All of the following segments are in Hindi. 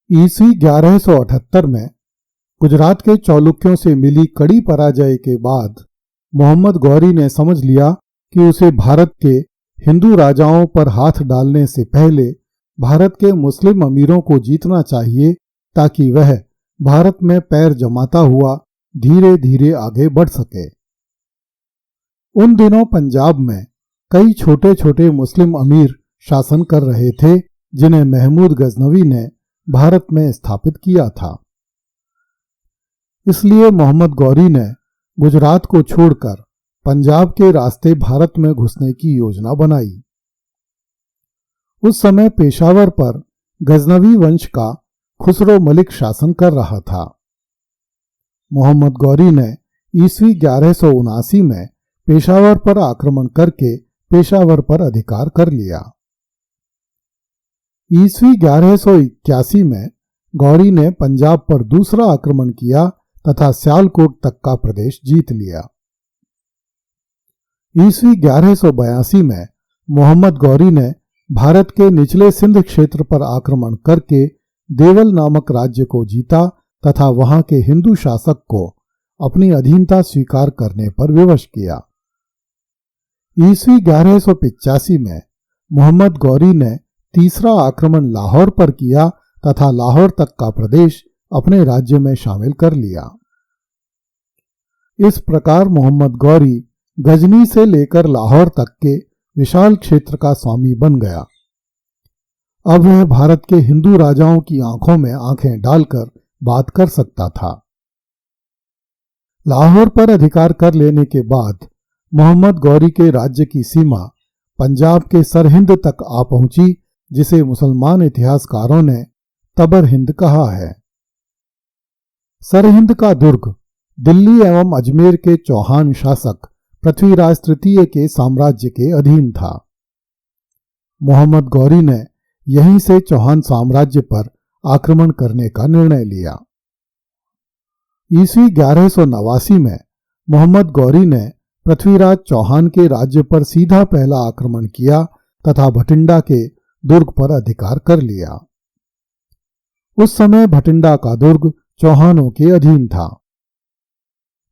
ईस्वी 1178 में गुजरात के चालुक्यों से मिली कड़ी पराजय के बाद मोहम्मद गौरी ने समझ लिया कि उसे भारत के हिंदू राजाओं पर हाथ डालने से पहले भारत के मुस्लिम अमीरों को जीतना चाहिए ताकि वह भारत में पैर जमाता हुआ धीरे धीरे आगे बढ़ सके। उन दिनों पंजाब में कई छोटे छोटे मुस्लिम अमीर शासन कर रहे थे जिन्हें महमूद गजनवी ने भारत में स्थापित किया था। इसलिए मोहम्मद गौरी ने गुजरात को छोड़कर पंजाब के रास्ते भारत में घुसने की योजना बनाई। उस समय पेशावर पर गजनवी वंश का खुसरो मलिक शासन कर रहा था। मोहम्मद गौरी ने ईस्वी 1179 में पेशावर पर आक्रमण करके पेशावर पर अधिकार कर लिया। ईस्वी 1181 में गौरी ने पंजाब पर दूसरा आक्रमण किया तथा सियालकोट तक का प्रदेश जीत लिया। ईस्वी 1182 में मोहम्मद गौरी ने भारत के निचले सिंध क्षेत्र पर आक्रमण करके देवल नामक राज्य को जीता तथा वहां के हिंदू शासक को अपनी अधीनता स्वीकार करने पर विवश किया। ईस्वी 1185 में मोहम्मद गौरी ने तीसरा आक्रमण लाहौर पर किया तथा लाहौर तक का प्रदेश अपने राज्य में शामिल कर लिया। इस प्रकार मोहम्मद गौरी गजनी से लेकर लाहौर तक के विशाल क्षेत्र का स्वामी बन गया। अब वह भारत के हिंदू राजाओं की आंखों में आंखें डालकर बात कर सकता था। लाहौर पर अधिकार कर लेने के बाद मोहम्मद गौरी के राज्य की सीमा पंजाब के सरहिंद तक आ पहुंची, जिसे मुसलमान इतिहासकारों ने तबर हिंद कहा है। सरहिंद का दुर्ग दिल्ली एवं अजमेर के चौहान शासक पृथ्वीराज तृतीय के साम्राज्य के अधीन था। मोहम्मद गौरी ने यहीं से चौहान साम्राज्य पर आक्रमण करने का निर्णय लिया। ईस्वी 1189 में मोहम्मद गौरी ने पृथ्वीराज चौहान के राज्य पर सीधा पहला आक्रमण किया तथा भटिंडा के दुर्ग पर अधिकार कर लिया। उस समय भटिंडा का दुर्ग चौहानों के अधीन था।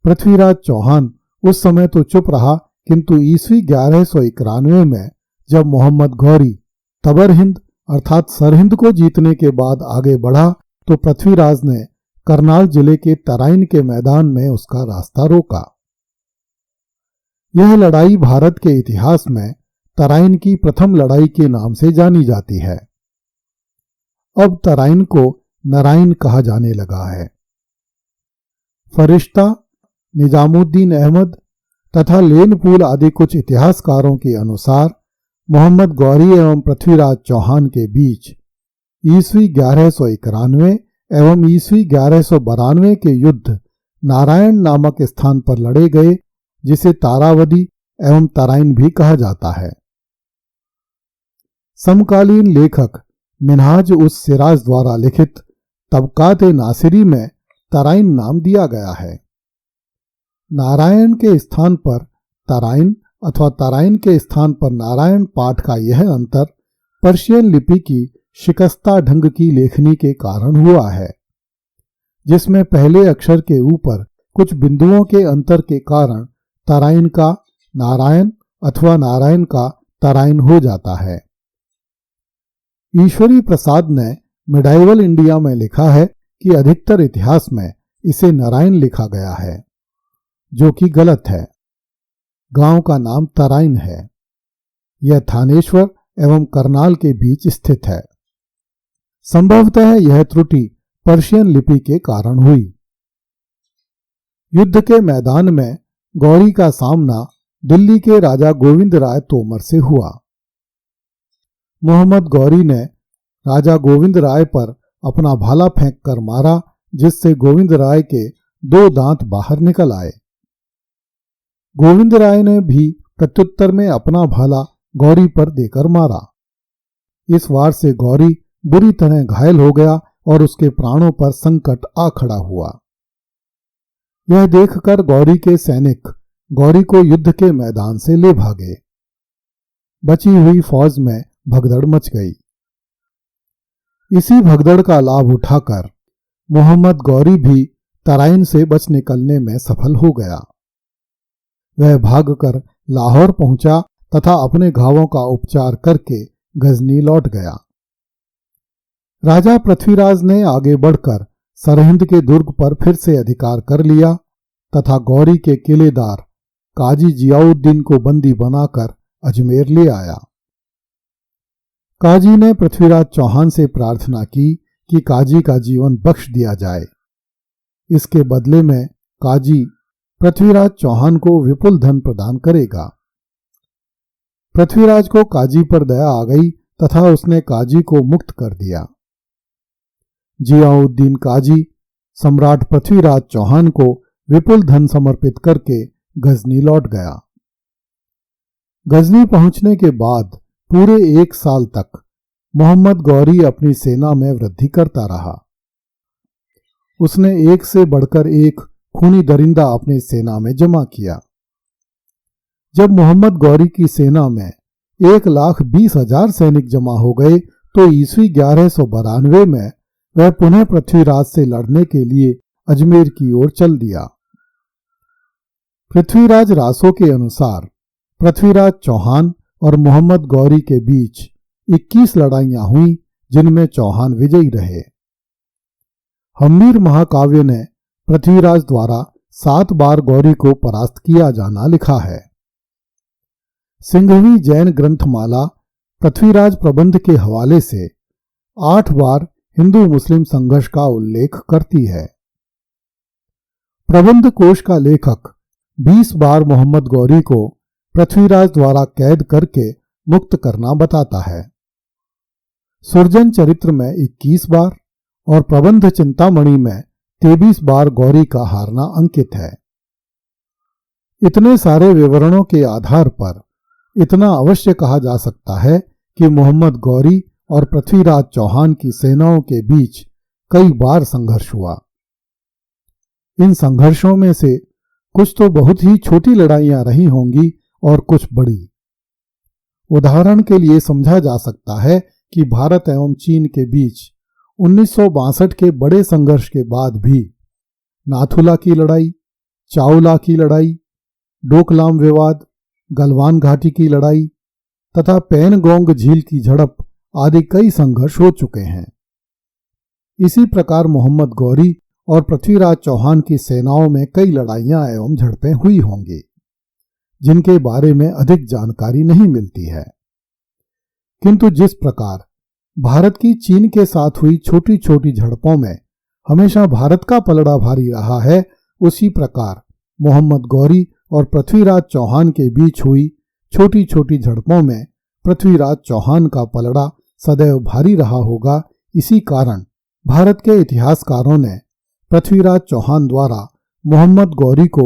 पृथ्वीराज चौहान उस समय तो चुप रहा, किंतु ईस्वी 1191 में जब मोहम्मद गौरी तबर हिंद अर्थात सरहिंद को जीतने के बाद आगे बढ़ा तो पृथ्वीराज ने करनाल जिले के तराइन के मैदान में उसका रास्ता रोका। यह लड़ाई भारत के इतिहास में तराइन की प्रथम लड़ाई के नाम से जानी जाती है। अब तराइन को नराइन कहा जाने लगा है। फरिश्ता, निजामुद्दीन अहमद तथा लेनपूल आदि कुछ इतिहासकारों के अनुसार मोहम्मद गौरी एवं पृथ्वीराज चौहान के बीच ईस्वी 1191 एवं ईस्वी 1192 के युद्ध नारायण नामक स्थान पर लड़े गए, जिसे तारावदी एवं तराइन भी कहा जाता है। समकालीन लेखक मिन्हाज उस सिराज द्वारा लिखित तबकात-ए-नासिरी में तराइन नाम दिया गया है। नारायण के स्थान पर तराइन अथवा तराइन के स्थान पर नारायण पाठ का यह अंतर पर्शियन लिपि की शिकस्ता ढंग की लेखनी के कारण हुआ है, जिसमें पहले अक्षर के ऊपर कुछ बिंदुओं के अंतर के कारण तराइन का नारायण अथवा नारायण का तराइन हो जाता है। ईश्वरी प्रसाद ने मिडाइवल इंडिया में लिखा है कि अधिकतर इतिहास में इसे नारायण लिखा गया है, जो कि गलत है। गांव का नाम तराइन है। यह थानेश्वर एवं करनाल के बीच स्थित है। संभवतः यह त्रुटि पर्शियन लिपि के कारण हुई। युद्ध के मैदान में गौरी का सामना दिल्ली के राजा गोविंद राय तोमर से हुआ। मोहम्मद गौरी ने राजा गोविंद राय पर अपना भाला फेंक कर मारा, जिससे गोविंद राय के 2 दांत बाहर निकल आए। गोविंद राय ने भी प्रत्युत्तर में अपना भाला गौरी पर देकर मारा। इस वार से गौरी बुरी तरह घायल हो गया और उसके प्राणों पर संकट आ खड़ा हुआ। यह देखकर गौरी के सैनिक गौरी को युद्ध के मैदान से ले भागे। बची हुई फौज में भगदड़ मच गई। इसी भगदड़ का लाभ उठाकर मोहम्मद गौरी भी तराइन से बच निकलने में सफल हो गया। वह भागकर लाहौर पहुंचा तथा अपने घावों का उपचार करके गजनी लौट गया। राजा पृथ्वीराज ने आगे बढ़कर सरहिंद के दुर्ग पर फिर से अधिकार कर लिया तथा गौरी के किलेदार काजी जियाउद्दीन को बंदी बनाकर अजमेर ले आया। काजी ने पृथ्वीराज चौहान से प्रार्थना की कि काजी का जीवन बख्श दिया जाए। इसके बदले में काजी पृथ्वीराज चौहान को विपुल धन प्रदान करेगा। पृथ्वीराज को काजी पर दया आ गई तथा उसने काजी को मुक्त कर दिया। जियाउद्दीन काजी सम्राट पृथ्वीराज चौहान को विपुल धन समर्पित करके गजनी लौट गया। गजनी पहुंचने के बाद पूरे 1 साल तक मोहम्मद गौरी अपनी सेना में वृद्धि करता रहा। उसने एक से बढ़कर एक खूनी दरिंदा अपनी सेना में जमा किया। जब मोहम्मद गौरी की सेना में 1,20,000 सैनिक जमा हो गए तो ईस्वी 1192 में वह पुनः पृथ्वीराज से लड़ने के लिए अजमेर की ओर चल दिया। पृथ्वीराज रासो के अनुसार पृथ्वीराज चौहान और मोहम्मद गौरी के बीच 21 लड़ाइयां हुई जिनमें चौहान विजयी रहे। हम्मीर महाकाव्य ने पृथ्वीराज द्वारा 7 बार गौरी को परास्त किया जाना लिखा है। सिंघवी जैन ग्रंथमाला पृथ्वीराज प्रबंध के हवाले से 8 बार हिंदू मुस्लिम संघर्ष का उल्लेख करती है। प्रबंध कोश का लेखक 20 बार मोहम्मद गौरी को पृथ्वीराज द्वारा कैद करके मुक्त करना बताता है। सुरजन चरित्र में 21 बार और प्रबंध चिंतामणि में 23 बार गौरी का हारना अंकित है। इतने सारे विवरणों के आधार पर इतना अवश्य कहा जा सकता है कि मोहम्मद गौरी और पृथ्वीराज चौहान की सेनाओं के बीच कई बार संघर्ष हुआ। इन संघर्षों में से कुछ तो बहुत ही छोटी लड़ाइयां रही होंगी और कुछ बड़ी। उदाहरण के लिए समझा जा सकता है कि भारत एवं चीन के बीच 1962 के बड़े संघर्ष के बाद भी नाथुला की लड़ाई, चाओला की लड़ाई, डोकलाम विवाद, गलवान घाटी की लड़ाई तथा पैनगोंग झील की झड़प आदि कई संघर्ष हो चुके हैं। इसी प्रकार मोहम्मद गौरी और पृथ्वीराज चौहान की सेनाओं में कई लड़ाइयां एवं झड़पें हुई होंगी जिनके बारे में अधिक जानकारी नहीं मिलती है। किंतु जिस प्रकार भारत की चीन के साथ हुई छोटी छोटी झड़पों में हमेशा भारत का पलड़ा भारी रहा है, उसी प्रकार मोहम्मद गौरी और पृथ्वीराज चौहान के बीच हुई छोटी छोटी झड़पों में पृथ्वीराज चौहान का पलड़ा सदैव भारी रहा होगा। इसी कारण भारत के इतिहासकारों ने पृथ्वीराज चौहान द्वारा मोहम्मद गौरी को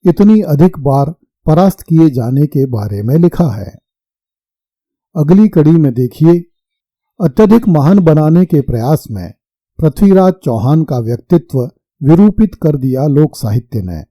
इतनी अधिक बार परास्त किए जाने के बारे में लिखा है। अगली कड़ी में देखिए, अत्यधिक महान बनाने के प्रयास में पृथ्वीराज चौहान का व्यक्तित्व विरूपित कर दिया लोक साहित्य ने।